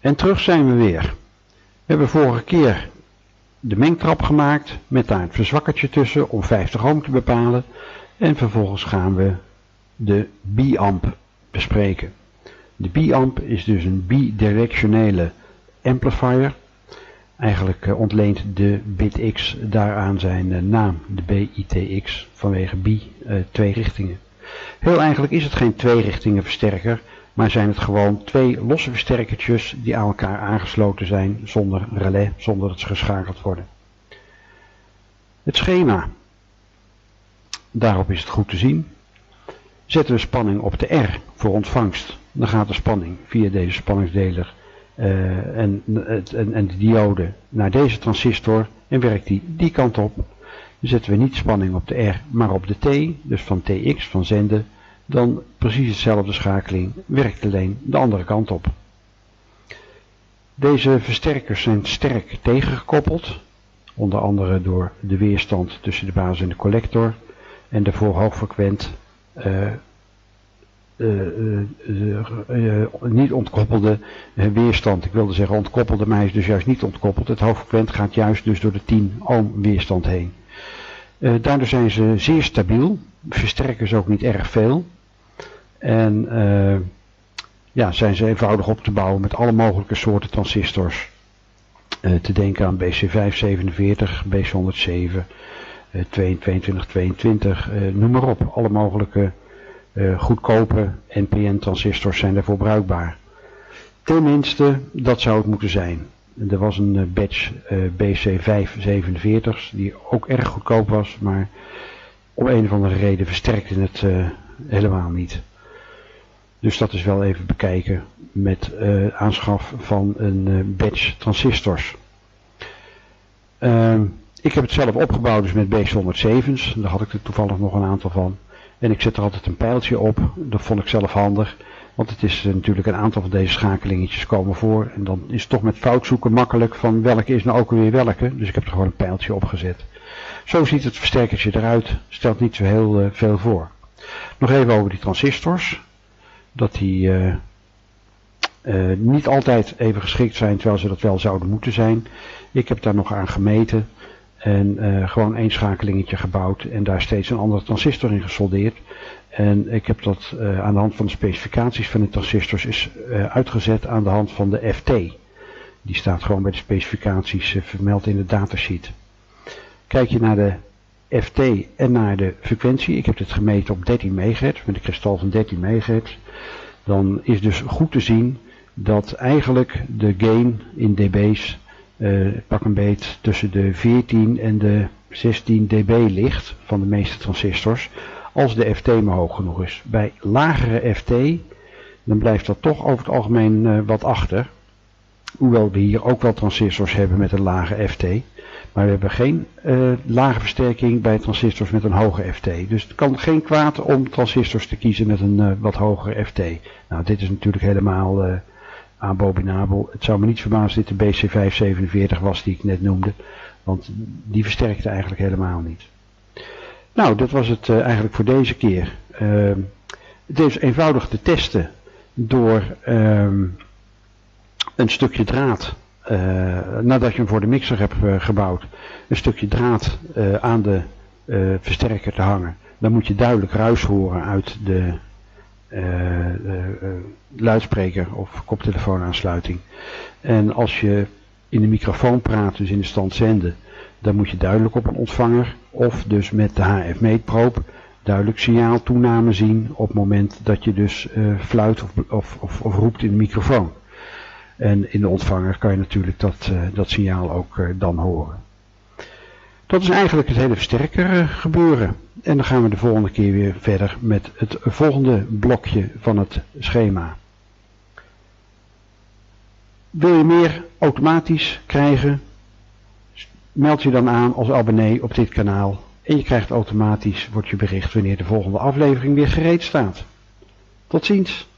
En terug zijn we weer. We hebben vorige keer de mengtrap gemaakt met daar het verzwakkertje tussen om 50 ohm te bepalen. En vervolgens gaan we de biamp bespreken. De biamp is dus een bidirectionele amplifier. Eigenlijk ontleent de bit X daaraan zijn naam, de BITX, vanwege bi, twee richtingen. Heel eigenlijk is het geen twee richtingen versterker, maar zijn het gewoon twee losse versterkertjes die aan elkaar aangesloten zijn zonder relais, zonder dat ze geschakeld worden. Het schema, daarop is het goed te zien. Zetten we spanning op de R voor ontvangst, dan gaat de spanning via deze spanningsdeler en de diode naar deze transistor en werkt die kant op. Dan zetten we niet spanning op de R, maar op de T, dus van TX, van zenden, dan precies hetzelfde schakeling, werkt alleen de andere kant op. Deze versterkers zijn sterk tegengekoppeld, onder andere door de weerstand tussen de basis en de collector en de voor hoogfrequent niet ontkoppelde weerstand. Ik wilde zeggen ontkoppelde, maar hij is dus juist niet ontkoppeld. Het hoogfrequent gaat juist dus door de 10 ohm weerstand heen. Daardoor zijn ze zeer stabiel, versterken ze ook niet erg veel. En zijn ze eenvoudig op te bouwen met alle mogelijke soorten transistors. Te denken aan BC547, BC107, 2222, noem maar op. Alle mogelijke goedkope NPN-transistors zijn daarvoor bruikbaar. Tenminste, dat zou het moeten zijn. Er was een batch BC547's die ook erg goedkoop was, maar om een of andere reden versterkte het helemaal niet. Dus dat is wel even bekijken met aanschaf van een batch transistors. Ik heb het zelf opgebouwd dus met BC107's, daar had ik er toevallig nog een aantal van. En ik zet er altijd een pijltje op, dat vond ik zelf handig. Want het is natuurlijk een aantal van deze schakelingetjes komen voor. En dan is het toch met fout zoeken makkelijk van welke is nou ook weer welke. Dus ik heb er gewoon een pijltje op gezet. Zo ziet het versterkertje eruit. Stelt niet zo heel veel voor. Nog even over die transistors. Dat die niet altijd even geschikt zijn terwijl ze dat wel zouden moeten zijn. Ik heb daar nog aan gemeten. En gewoon één schakelingetje gebouwd. En daar steeds een andere transistor in gesoldeerd. En ik heb dat aan de hand van de specificaties van de transistors is uitgezet aan de hand van de FT. Die staat gewoon bij de specificaties vermeld in de datasheet. Kijk je naar de FT en naar de frequentie. Ik heb dit gemeten op 13 MHz met een kristal van 13 MHz. Dan is dus goed te zien dat eigenlijk de gain in dB's pak een beet tussen de 14 en de 16 dB ligt van de meeste transistors. Als de FT maar hoog genoeg is. Bij lagere FT, dan blijft dat toch over het algemeen wat achter. Hoewel we hier ook wel transistors hebben met een lage FT. Maar we hebben geen lage versterking bij transistors met een hoge FT. Dus het kan geen kwaad om transistors te kiezen met een wat hogere FT. Nou, dit is natuurlijk helemaal abominabel. Het zou me niet verbazen dat dit de BC547 was die ik net noemde. Want die versterkte eigenlijk helemaal niet. Nou, dat was het eigenlijk voor deze keer. Het is eenvoudig te testen door een stukje draad, nadat je hem voor de mixer hebt gebouwd, een stukje draad aan de versterker te hangen. Dan moet je duidelijk ruis horen uit de luidspreker of koptelefoonaansluiting. En als je in de microfoon praat, dus in de stand zenden, dan moet je duidelijk op een ontvanger of dus met de HF-meetprobe duidelijk signaaltoename zien op het moment dat je dus fluit of roept in de microfoon. En in de ontvanger kan je natuurlijk dat signaal ook dan horen. Dat is eigenlijk het hele versterker gebeuren. En dan gaan we de volgende keer weer verder met het volgende blokje van het schema. Wil je meer automatisch krijgen? Meld je dan aan als abonnee op dit kanaal. En je krijgt automatisch, wordt je bericht wanneer de volgende aflevering weer gereed staat. Tot ziens!